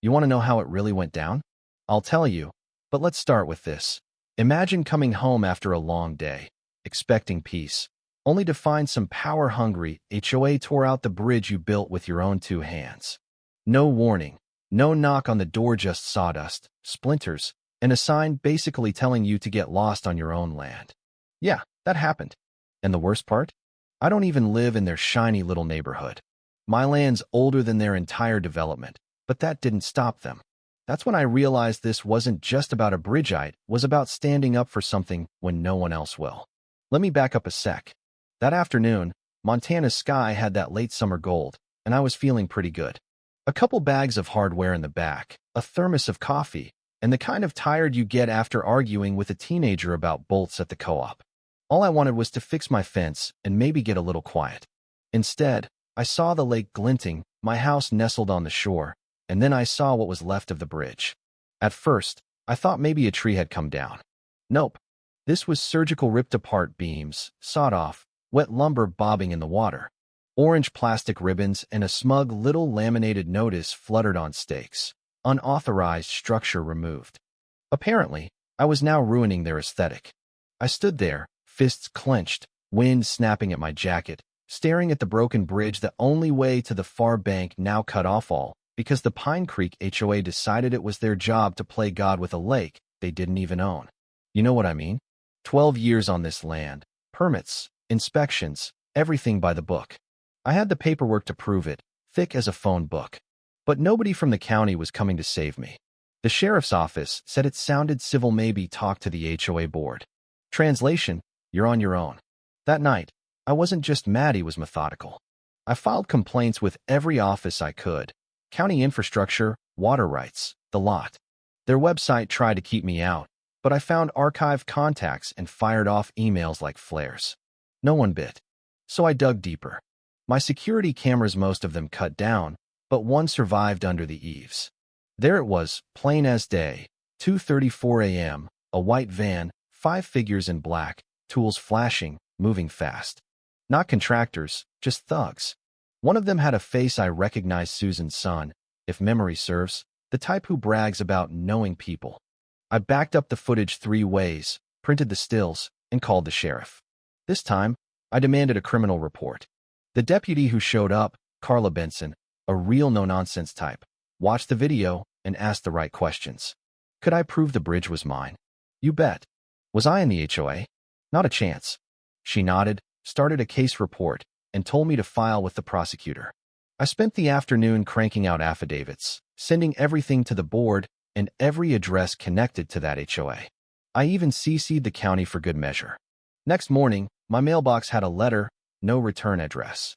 You want to know how it really went down? I'll tell you, but let's start with this. Imagine coming home after a long day, expecting peace, only to find some power-hungry HOA tore out the bridge you built with your own two hands. No warning, no knock on the door, just sawdust, splinters, and a sign basically telling you to get lost on your own land. Yeah, that happened. And the worst part? I don't even live in their shiny little neighborhood. My land's older than their entire development, but that didn't stop them. That's when I realized this wasn't just about a bridge, it was about standing up for something when no one else will. Let me back up a sec. That afternoon, Montana's sky had that late summer gold, and I was feeling pretty good. A couple bags of hardware in the back, a thermos of coffee, and the kind of tired you get after arguing with a teenager about bolts at the co-op. All I wanted was to fix my fence and maybe get a little quiet. Instead, I saw the lake glinting, my house nestled on the shore, and then I saw what was left of the bridge. At first, I thought maybe a tree had come down. Nope. This was surgical ripped-apart beams, sawed off, wet lumber bobbing in the water. Orange plastic ribbons and a smug little laminated notice fluttered on stakes. Unauthorized structure removed. Apparently, I was now ruining their aesthetic. I stood there, fists clenched, wind snapping at my jacket, staring at the broken bridge the only way to the far bank now cut off, all because the Pine Creek HOA decided it was their job to play God with a lake they didn't even own. You know what I mean? 12 years on this land, permits, inspections, everything by the book. I had the paperwork to prove it, thick as a phone book. But nobody from the county was coming to save me. The sheriff's office said it sounded civil, maybe talk to the HOA board. Translation, you're on your own. That night, I wasn't just mad, I was methodical. I filed complaints with every office I could. County infrastructure, water rights, the lot. Their website tried to keep me out, but I found archived contacts and fired off emails like flares. No one bit. So I dug deeper. My security cameras, most of them cut down, but one survived under the eaves. There it was, plain as day, 2:34 a.m., a white van, 5 figures in black, tools flashing, moving fast. Not contractors, just thugs. One of them had a face I recognized, Susan's son, if memory serves, the type who brags about knowing people. I backed up the footage 3 ways, printed the stills, and called the sheriff. This time, I demanded a criminal report. The deputy who showed up, Carla Benson, a real no-nonsense type, watched the video and asked the right questions. Could I prove the bridge was mine? You bet. Was I in the HOA? Not a chance. She nodded, started a case report, and told me to file with the prosecutor. I spent the afternoon cranking out affidavits, sending everything to the board and every address connected to that HOA. I even CC'd the county for good measure. Next morning, my mailbox had a letter, no return address.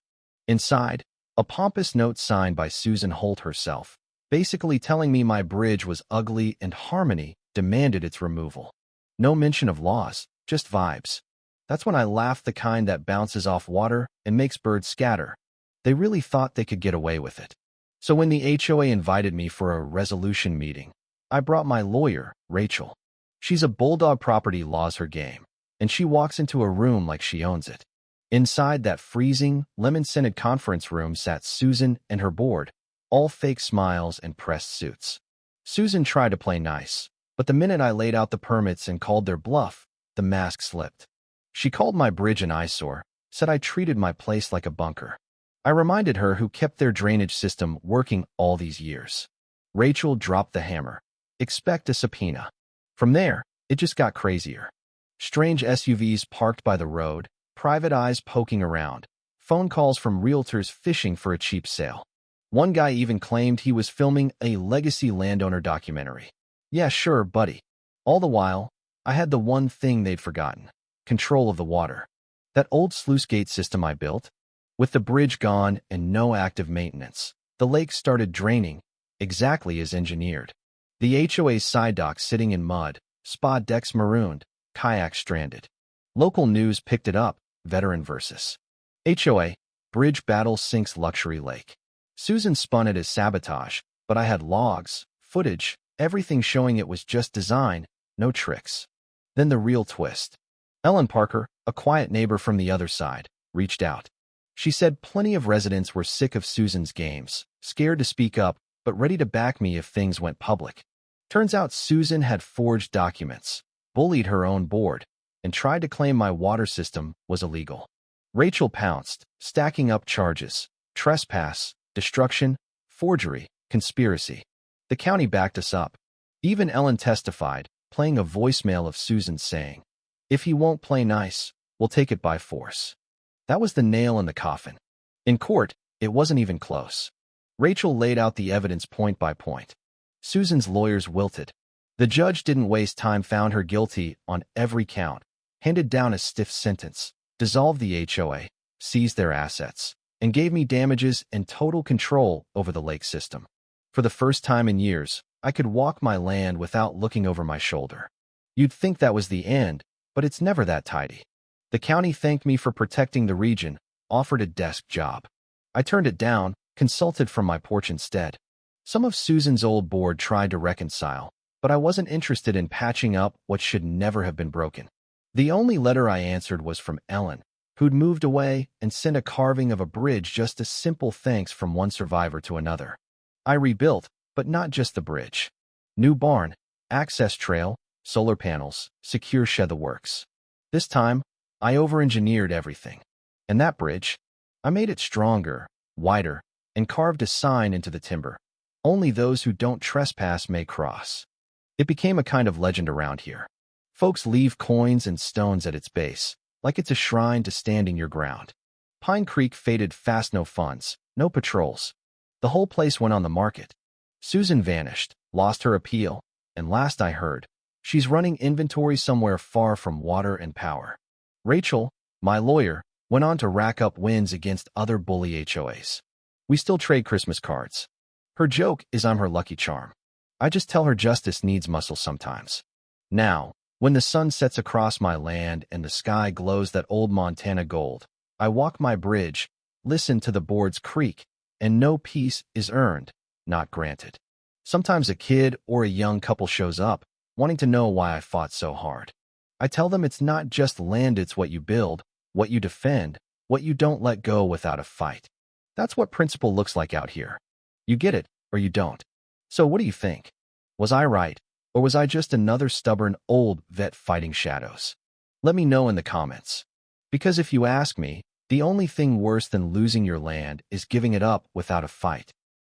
Inside, a pompous note signed by Susan Holt herself, basically telling me my bridge was ugly and Harmony demanded its removal. No mention of laws, just vibes. That's when I laughed, the kind that bounces off water and makes birds scatter. They really thought they could get away with it. So when the HOA invited me for a resolution meeting, I brought my lawyer, Rachel. She's a bulldog, property law's her game, and she walks into a room like she owns it. Inside that freezing, lemon-scented conference room sat Susan and her board, all fake smiles and pressed suits. Susan tried to play nice, but the minute I laid out the permits and called their bluff, the mask slipped. She called my bridge an eyesore, said I treated my place like a bunker. I reminded her who kept their drainage system working all these years. Rachel dropped the hammer. Expect a subpoena. From there, it just got crazier. Strange SUVs parked by the road, private eyes poking around, phone calls from realtors fishing for a cheap sale. One guy even claimed he was filming a legacy landowner documentary. Yeah, sure, buddy. All the while, I had the one thing they'd forgotten. Control of the water. That old sluice gate system I built? With the bridge gone and no active maintenance, the lake started draining, exactly as engineered. The HOA's side dock sitting in mud, spa decks marooned, kayaks stranded. Local news picked it up, veteran versus HOA, bridge battle sinks luxury lake. Susan spun it as sabotage, but I had logs, footage, everything showing it was just design, no tricks. Then the real twist. Ellen Parker, a quiet neighbor from the other side, reached out. She said plenty of residents were sick of Susan's games, scared to speak up, but ready to back me if things went public. Turns out Susan had forged documents, bullied her own board, and tried to claim my water system was illegal. Rachel pounced, stacking up charges: trespass, destruction, forgery, conspiracy. The county backed us up. Even Ellen testified, playing a voicemail of Susan saying, "If he won't play nice, we'll take it by force." That was the nail in the coffin. In court, it wasn't even close. Rachel laid out the evidence point by point. Susan's lawyers wilted. The judge didn't waste time, found her guilty on every count, handed down a stiff sentence, dissolved the HOA, seized their assets, and gave me damages and total control over the lake system. For the first time in years, I could walk my land without looking over my shoulder. You'd think that was the end, but it's never that tidy. The county thanked me for protecting the region, offered a desk job. I turned it down, consulted from my porch instead. Some of Susan's old board tried to reconcile, but I wasn't interested in patching up what should never have been broken. The only letter I answered was from Ellen, who'd moved away and sent a carving of a bridge, just a simple thanks from one survivor to another. I rebuilt, but not just the bridge. New barn, access trail, solar panels, secure shed, the works. This time, I over-engineered everything. And that bridge, I made it stronger, wider, and carved a sign into the timber: "Only those who don't trespass may cross." It became a kind of legend around here. Folks leave coins and stones at its base, like it's a shrine to standing your ground. Pine Creek faded fast, no funds, no patrols. The whole place went on the market. Susan vanished, lost her appeal, and last I heard, she's running inventory somewhere far from water and power. Rachel, my lawyer, went on to rack up wins against other bully HOAs. We still trade Christmas cards. Her joke is I'm her lucky charm. I just tell her justice needs muscle sometimes. Now, when the sun sets across my land and the sky glows that old Montana gold, I walk my bridge, listen to the boards creak, and know peace is earned, not granted. Sometimes a kid or a young couple shows up, wanting to know why I fought so hard. I tell them it's not just land, it's what you build, what you defend, what you don't let go without a fight. That's what principle looks like out here. You get it, or you don't. So what do you think? Was I right, or was I just another stubborn old vet fighting shadows? Let me know in the comments. Because if you ask me, the only thing worse than losing your land is giving it up without a fight.